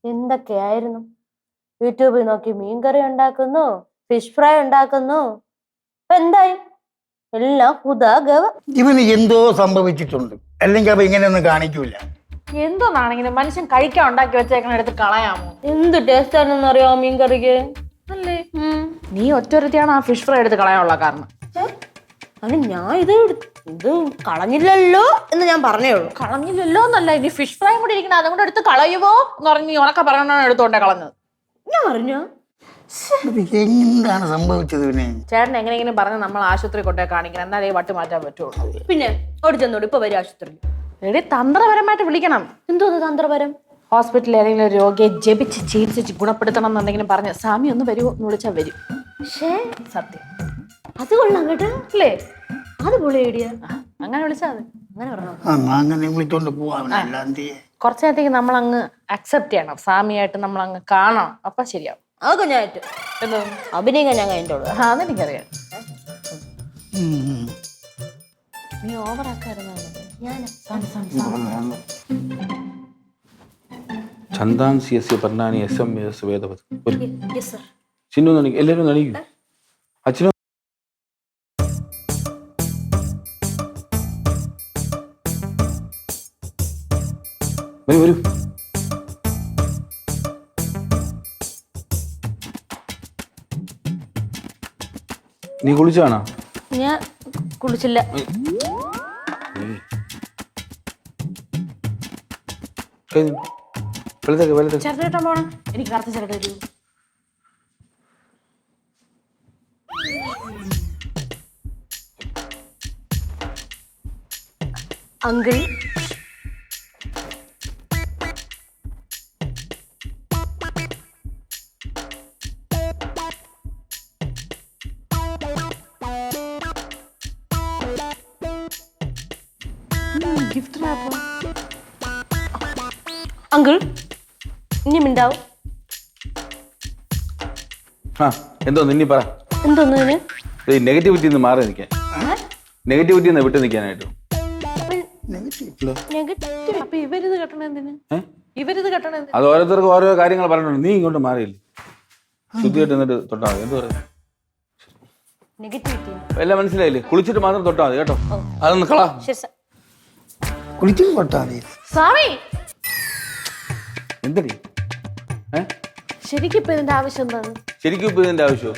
എന്തൊക്കെയായിരുന്നു. യൂട്യൂബിൽ നോക്കി മീൻകറി ഉണ്ടാക്കുന്നു, ഫിഷ് ഫ്രൈ ഉണ്ടാക്കുന്നു. ഇപ്പൊ എന്തായി? എല്ലാം ഹുദാഗവ. ഇവന് എന്തോ സംഭവിച്ചിട്ടുണ്ട്, അല്ലെങ്കിൽ അവ ഇങ്ങനെയൊന്നും കാണിക്കൂല. എന്തോന്നാണെങ്കിലും മനുഷ്യൻ കഴിക്കാൻ ഉണ്ടാക്കി വെച്ചേക്കണ എടുത്ത് കളയാമോ? എന്ത് ടേസ്റ്റ് ആണെന്ന് അറിയാമോ മീൻകറിക്ക്? അല്ലേ നീ ഒറ്റൊരുത്തിയാണ് ആ ഫിഷ് ഫ്രൈ എടുത്ത് കളയാനുള്ള കാരണം. അത് ഞാൻ ഇത് കളഞ്ഞില്ലല്ലോ എന്ന് ഞാൻ പറഞ്ഞേ ഉള്ളൂ. കളഞ്ഞില്ലല്ലോ എന്നല്ല, ഇനി ഫിഷ് ഫ്രൈ കൂടി ഇരിക്കണ അതും കൂടെ എടുത്ത് കളയുവോ എന്ന് പറഞ്ഞ് നീ ഉണക്ക പറയണോ എടുത്തോണ്ടേ കളഞ്ഞത്. ഞാൻ പറഞ്ഞോ എന്താണ് സംഭവിച്ചത്? പിന്നെ ചേട്ടൻ എങ്ങനെയെങ്കിലും പറഞ്ഞ് നമ്മൾ ആശുപത്രി കൊണ്ടേ കാണിക്കണം, എന്നാലേ വട്ട് മാറ്റാൻ പറ്റുള്ളൂ. പിന്നെ ഓടിച്ചെന്നോട് ഇപ്പൊ വരും ആശുപത്രി. എടി തന്ത്രപരമായിട്ട് വിളിക്കണം. എന്തോന്ന് തന്ത്രപരം? ഹോസ്പിറ്റലിൽ ഏതെങ്കിലും ഒരു രോഗിയെ ജപിച്ച് ചികിത്സിച്ച് ഗുണപ്പെടുത്തണം എന്നെന്തെങ്കിലും പറഞ്ഞ് സ്വാമി ഒന്ന് വരുമോ എന്ന് വിളിച്ചാൽ വരും. സത്യം അത് കൊള്ളാം കേട്ടോ അല്ലേ? അത് പൊളി ഐഡിയ. അങ്ങനെ വിളിച്ചാൽ മതി. അങ്ങനെ പറഞ്ഞോ? അങ്ങനെ വിളിച്ചോണ്ട് പോവാ. കുറച്ചു നേരത്തേക്ക് നമ്മൾ അങ്ങ് അക്സെപ്റ്റ് ചെയ്യണം, സ്വാമിയായിട്ട് നമ്മൾ അങ്ങ് കാണണം. അപ്പൊ ശരിയാവും. അതൊക്കെ ഞാൻ അഭിനയിക്കാൻ ഞാൻ കഴിഞ്ഞിട്ടുള്ളൂ. അതെനിക്കറിയാം. നീ ഓവറാക്കായിരുന്നു. ഛന്ദാംസി യസ്യ പർണാനി യസം യസ് വേദവത്. Yes sir. ചിന്നു നണിക്കും, എല്ലാവരും നണിക്കും. അച്ഛനും വരൂ വരൂ. നീ കുളിച്ചാണോ? ഞാൻ കുളിച്ചില്ല. ചേട്ടൻ പോണം. എനിക്ക് കറുത്ത ചേട്ടൻ തരൂ. Uncle gift rapport? അങ്കിൾ ഇനി മിണ്ടാവും. എന്തോ നിന്നി പറ. എന്തോന്നു? നെഗറ്റിവിറ്റി മാറി നിൽക്കാൻ, നെഗറ്റിവിറ്റി വിട്ട് നിൽക്കാനായിട്ട്. അപ്പൊ ഇവരിത് കെട്ടണ എന്തിന്? ഇവരിത് കെട്ടണ എന്തിന്? അത് ഓരോരുത്തർക്ക് ഓരോ കാര്യങ്ങൾ പറഞ്ഞിട്ടുണ്ട്. നീ ഇങ്ങോട്ട് മാറിയില്ലേ? ശുദ്ധിയായിട്ട് എന്നിട്ട് തൊട്ടാ മതി. എന്ത് പറയാ? എല്ലാം മനസ്സിലായില്ലേ? കുളിച്ചിട്ട് മാത്രം തൊട്ടാ മതി കേട്ടോ. അതൊന്ന് കളാ. കുളിച്ചിട്ട് തൊട്ടാ മതി. സ്വാമി എന്തടി? ശരിക്കും ഇപ്പൊ ഇതിന്റെ ആവശ്യം എന്താണ്? ശരിക്കും ഇപ്പൊ ഇതിന്റെ ആവശ്യം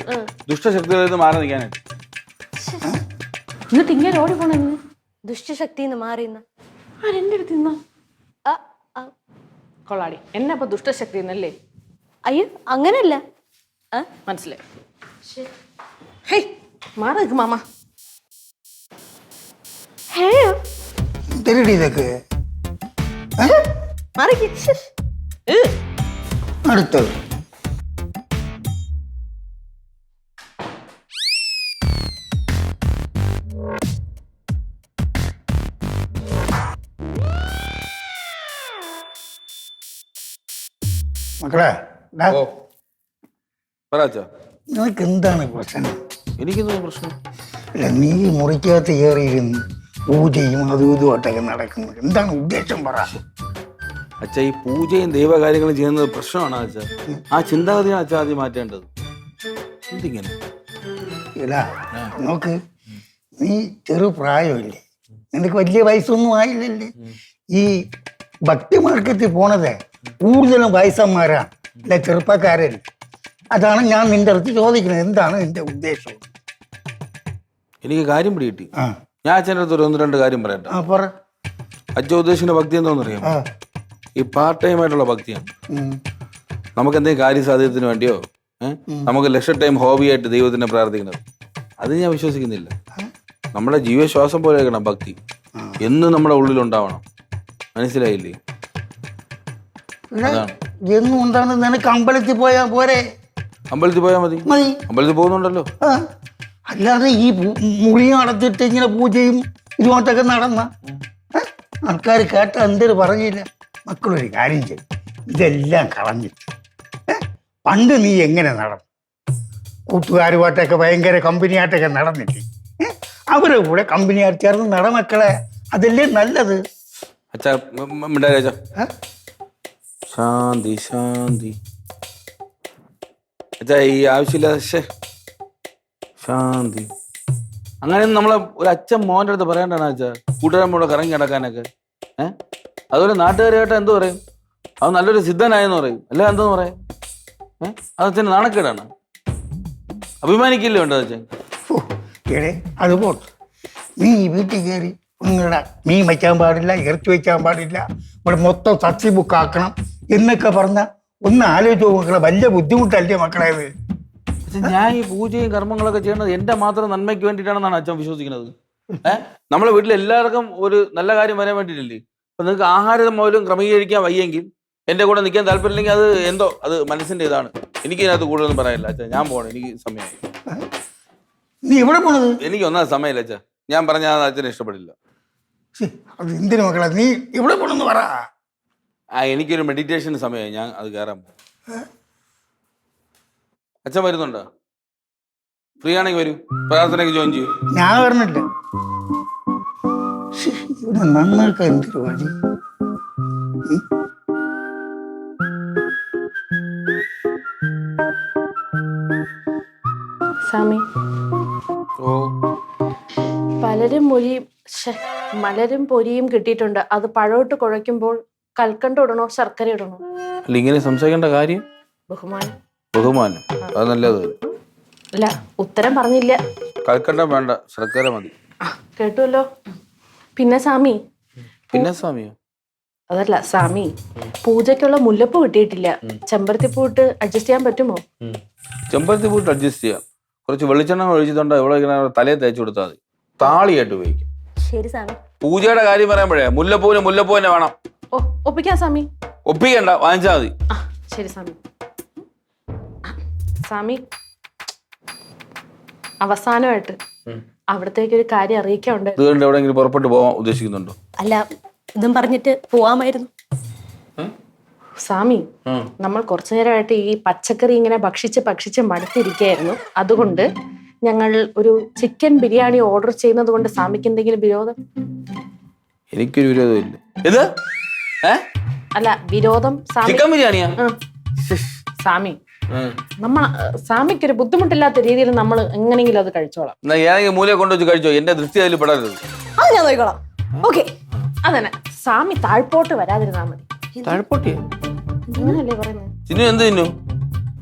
ദുഷ്ടശക്തികളിൽ നിന്ന് മാറി നിൽക്കാനായിട്ട്. എന്നിട്ട് ഇങ്ങനെ ഓടി പോണ ദുഷ്ടശക്തിന്ന് മാറിയുന്ന ആരെന്റെ അടുത്ത് നിന്നാ കൊള്ളാടി. എന്നെ അപ്പൊ ദുഷ്ടശക്തി എന്നല്ലേ? അയ്യോ അങ്ങനല്ല. മനസ്സിലായി. ഹേയ് മാറി നിൽക്കും മാമ. തരടി ഇതൊക്കെ അടുത്തത്. മക്കളെ നിനക്ക് എന്താണ് പ്രശ്നം? എനിക്കെന്തോ പ്രശ്നം? അല്ല, നീ മുറിക്കകത്ത് കയറിയിരുന്ന് പൂജയും അതും ഇതുമായിട്ടൊക്കെ നടക്കുന്നത് എന്താണ് ഉദ്ദേശം? പറ. അച്ഛ, ഈ പൂജയും ദൈവകാര്യങ്ങളും ചെയ്യുന്നത് പ്രശ്നമാണ് അച്ഛ. ആ ചിന്താഗതിയാണ് അച്ഛ ആദ്യം മാറ്റേണ്ടത്. എന്തിങ്ങനെ? ഇടാ നോക്ക്, നീ ചെറു പ്രായമില്ലേ, നിനക്ക് വലിയ വയസ്സൊന്നും ആയില്ലല്ലേ. ഈ ഭക്തി മാർക്കറ്റിൽ പോണത് കൂടുതലും വയസ്സന്മാരാണ്, അല്ല ചെറുപ്പക്കാരൻ. അതാണ് ഞാൻ നിന്റെ അടുത്ത് ചോദിക്കുന്നത്, എന്താണ് നിന്റെ ഉദ്ദേശം? എനിക്ക് കാര്യം പിടികിട്ടി. ഞാൻ അച്ഛൻ്റെ അടുത്ത് ഒന്ന് രണ്ട് കാര്യം പറയട്ടെ. അച്ഛൻ ഉദ്ദേശിക്കുന്ന ഭക്തി എന്താണെന്ന് അറിയാം? ഈ പാർട്ട് ടൈം ആയിട്ടുള്ള ഭക്തിയാണ്. നമുക്ക് എന്തെങ്കിലും കാര്യസാധ്യത്തിന് വേണ്ടിയോ നമുക്ക് ലക്ഷ ടൈം ഹോബിയായിട്ട് ദൈവത്തിനെ പ്രാർത്ഥിക്കുന്നത്, അത് ഞാൻ വിശ്വസിക്കുന്നില്ല. നമ്മുടെ ജീവശ്വാസം പോലെ ആക്കണം ഭക്തി, എന്നും നമ്മുടെ ഉള്ളിലുണ്ടാവണം. മനസ്സിലായില്ലേ? എന്നും എന്താണ് നിനക്ക് അമ്പലത്തിൽ പോയാൽ പോരെ? അമ്പലത്തിൽ പോയാൽ മതി. അമ്പലത്തിൽ പോകുന്നുണ്ടല്ലോ. അല്ലാതെ ഈ മുറി നടത്തിയിട്ട് ഇങ്ങനെ പൂജയും ഇതുമായിട്ടൊക്കെ നടന്ന ആൾക്കാർ കേട്ട എന്തൊരു പറഞ്ഞില്ല. മക്കളൊരു കാര്യം ചെയ്യും, ഇതെല്ലാം കളഞ്ഞിട്ട് പണ്ട് നീ എങ്ങനെ നടന്നു, കൂട്ടുകാരുമായിട്ടൊക്കെ ഭയങ്കര കമ്പനിയായിട്ടൊക്കെ നടന്നിട്ട് അവരെ കൂടെ കമ്പനിയായിട്ട് ചേർന്ന് നടമക്കളെ, അതല്ലേ നല്ലത്. അച്ഛാ മിണ്ടാ ശാന്തി ശാന്തി. അച്ഛാ ഈ ആവശ്യമില്ല. ശാന്തി. അങ്ങനെയൊന്നും നമ്മളെ ഒരു അച്ഛൻ മോൻ്റെ അടുത്ത് പറയണ്ടാണ് അച്ഛാ, കൂട്ടുകാരൻ കറങ്ങി കിടക്കാനൊക്കെ. അതുപോലെ നാട്ടുകാരായിട്ട് എന്ത് പറയും? അത് നല്ലൊരു സിദ്ധനായെന്ന് പറയും, അല്ല എന്തെന്ന് പറയാം? അതച്ഛന് നാണക്കേടാണ്. അഭിമാനിക്കില്ലേ വേണ്ടത് അച്ഛൻ? അത് പോട്ടെ, നീ വീട്ടിൽ കയറി നിങ്ങളുടെ മീൻ വയ്ക്കാൻ പാടില്ല, ഇറച്ചി വയ്ക്കാൻ പാടില്ല, ഇവിടെ മൊത്തം സച്ചി ബുക്കാക്കണം എന്നൊക്കെ പറഞ്ഞ ഒന്ന് ആലോചിച്ച് മക്കളെ, വലിയ ബുദ്ധിമുട്ടല്ലേ മക്കളെ? ഞാൻ ഈ പൂജയും കർമ്മങ്ങളൊക്കെ ചെയ്യണത് എൻ്റെ മാത്രം നന്മയ്ക്ക് വേണ്ടിയിട്ടാണെന്നാണ് അച്ഛൻ വിശ്വസിക്കുന്നത്. നമ്മളെ വീട്ടിൽ എല്ലാവർക്കും ഒരു നല്ല കാര്യം വരാൻ വേണ്ടിയിട്ടില്ലേ? അപ്പൊ നിങ്ങൾക്ക് ആഹാരം പോലും ക്രമീകരിക്കാൻ വയ്യെങ്കിൽ, എൻ്റെ കൂടെ നിൽക്കാൻ താല്പര്യമില്ലെങ്കിൽ അത് എന്തോ അത് മനസ്സിൻ്റെ ഇതാണ്. എനിക്ക് ഇതിനകത്ത് കൂടുതലൊന്നും പറയാനില്ല അച്ഛാ, ഞാൻ പോകണം, എനിക്ക് സമയമായി. നീ എവിടെ പോണത്? എനിക്ക് ഒന്നാം സമയമില്ല അച്ഛാ, ഞാൻ പറഞ്ഞാൽ അച്ഛന് ഇഷ്ടപ്പെടില്ല. അത് എന്തിനു മക്കളെ, നീ എവിടെ പോണെന്ന് പറ. എനിക്കൊരു മെഡിറ്റേഷൻ സമയമായി, ഞാൻ അത് കയറാൻ പോകും. അച്ഛൻ വരുന്നുണ്ടോ? ഫ്രീ ആണെങ്കിൽ വരൂ, പ്രാർത്ഥനയ്ക്ക് ജോയിൻ ചെയ്യൂ. ഞാൻ വരണില്ല. ഇവിടെ നന്നാക്കാൻ എന്തൊരു വഴി. സ്വാമി, ഓ മലരും പൊരിയും കിട്ടിയിട്ടുണ്ട്. അത് പഴോട്ട് കുഴയ്ക്കുമ്പോൾ കൽക്കണ്ട ഇടണോ ശർക്കര ഇടണോ? അല്ല, ഇങ്ങനെ സംസാരിക്കേണ്ട കാര്യം? ബഹുമാനം. ബഹുമാനം അത് നല്ലത്. അല്ല, ഉത്തരം പറഞ്ഞില്ല. കൽക്കണ്ടം വേണ്ട, ശർക്കര മതി. കേട്ടുവല്ലോ. പിന്നെ സ്വാമി. പിന്നെ സ്വാമിയോ? അതല്ല സ്വാമി, പൂജയ്ക്കുള്ള മുല്ലപ്പൂ കിട്ടിയിട്ടില്ല. ചെമ്പരത്തി പൂട്ട് അഡ്ജസ്റ്റ് ചെയ്യാൻ പറ്റുമോ? ചെമ്പരത്തി പൂട്ട് അഡ്ജസ്റ്റ് ചെയ്യാം. കുറച്ച് വെളിച്ചെണ്ണ ഒഴിച്ചിട്ടുണ്ട്, ഇവിടെ ഇങ്ങനെ തലയെ തേച്ച് കൊടുത്താൽ മതി. താളിയായിട്ട് ഉപയോഗിക്കും. ശരി സ്വാമി. പൂജയുടെ കാര്യം പറയുമ്പോഴേ മുല്ലപ്പൂ തന്നെ വേണം. ഒപ്പിക്കാം സ്വാമി. ഒപ്പിക്കണ്ട, വാങ്ങിച്ചാൽ മതി. ശരി സ്വാമി. സ്വാമി, അവസാനമായിട്ട് അവിടത്തേക്ക് ഒരു കാര്യം അറിയിക്കാറുണ്ട്. ഇതുകൊണ്ട് എവിടെയെങ്കിലും പുറപ്പെട്ടു പോകാൻ ഉദ്ദേശിക്കുന്നുണ്ടോ? അല്ല, ഇതും പറഞ്ഞിട്ട് പോവാമായിരുന്നു. സ്വാമി, നമ്മൾ കുറച്ചു നേരമായിട്ട് ഈ പച്ചക്കറി ഇങ്ങനെ ഭക്ഷിച്ച് മടുത്തിരിക്കുകയായിരുന്നു. അതുകൊണ്ട് ഞങ്ങൾ ഒരു ചിക്കൻ ബിരിയാണി ഓർഡർ ചെയ്യുന്നത് കൊണ്ട് സ്വാമിക്ക് എന്തെങ്കിലും വിരോധം? എനിക്കൊരു വിരോധമില്ല. ഇത് അല്ല, വിരോധം ചിക്കൻ ബിരിയാണിയാ? സ്വാമി, സ്വാമിക്കൊരു ബുദ്ധിമുട്ടില്ലാത്ത രീതിയിൽ നമ്മൾ എങ്ങനെയെങ്കിലും അത് കഴിച്ചോളാം. ഏതെങ്കിലും മൂലയെ കൊണ്ടുവച്ച് കഴിച്ചോ, എന്റെ ദൃഷ്ടി അതിൽ പെടരുത്. അത് ഞാൻ നോക്കിക്കോളാം. ഓക്കെ. അതന്നെ, സ്വാമി താഴ്പോട്ട് വരാതിരുന്നാ മതി. താഴ്പോട്ടിയാ? അങ്ങനല്ലേ പറയുന്നത്? ചിന്നു എന്ത് തിന്നു?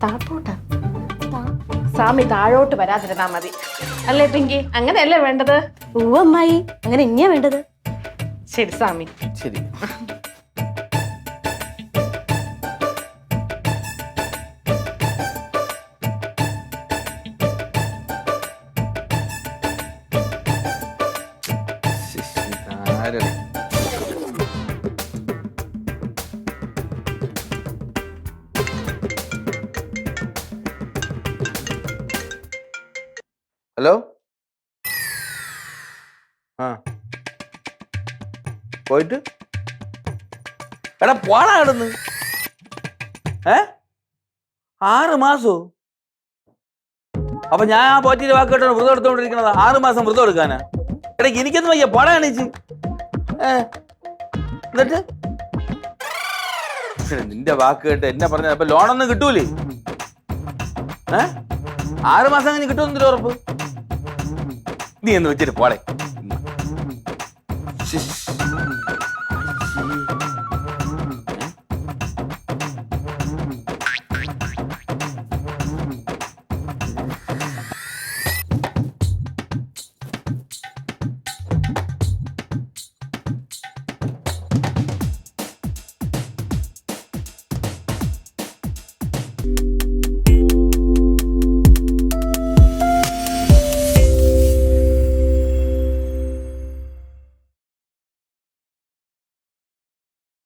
താഴ്പോട്ടാ. സ്വാമി താഴോട്ട് വരാതിരുന്നാ മതി, അല്ലേ പിങ്കി? അങ്ങനെയല്ലേ വേണ്ടത്? അമ്മായി, അങ്ങനെ ഇനിയാ വേണ്ടത്. ശരി സ്വാമി. ശരി. ഹലോ. പോയിട്ട് എടാ പോടാ കിടന്ന്. 6 മാസോ? അപ്പൊ ഞാൻ ആ പോറ്റിന്റെ വാക്ക് കേട്ടോ വ്രതം എടുത്തോണ്ടിരിക്കണത്. 6 മാസം വ്രതം എടുക്കാനാ? എടാ എനിക്കൊന്നും വയ്യ, പോടാ എണീച്ച്. എന്നിട്ട് നിന്റെ വാക്ക് കേട്ട് എന്നെ പറഞ്ഞ അപ്പൊ ലോണൊന്നും കിട്ടൂലേ? 6 മാസം കഴിഞ്ഞ് കിട്ടുമെന്നൊരു ഉറപ്പ്? നീ എന്ന് വെച്ചിട്ട് പോളെ.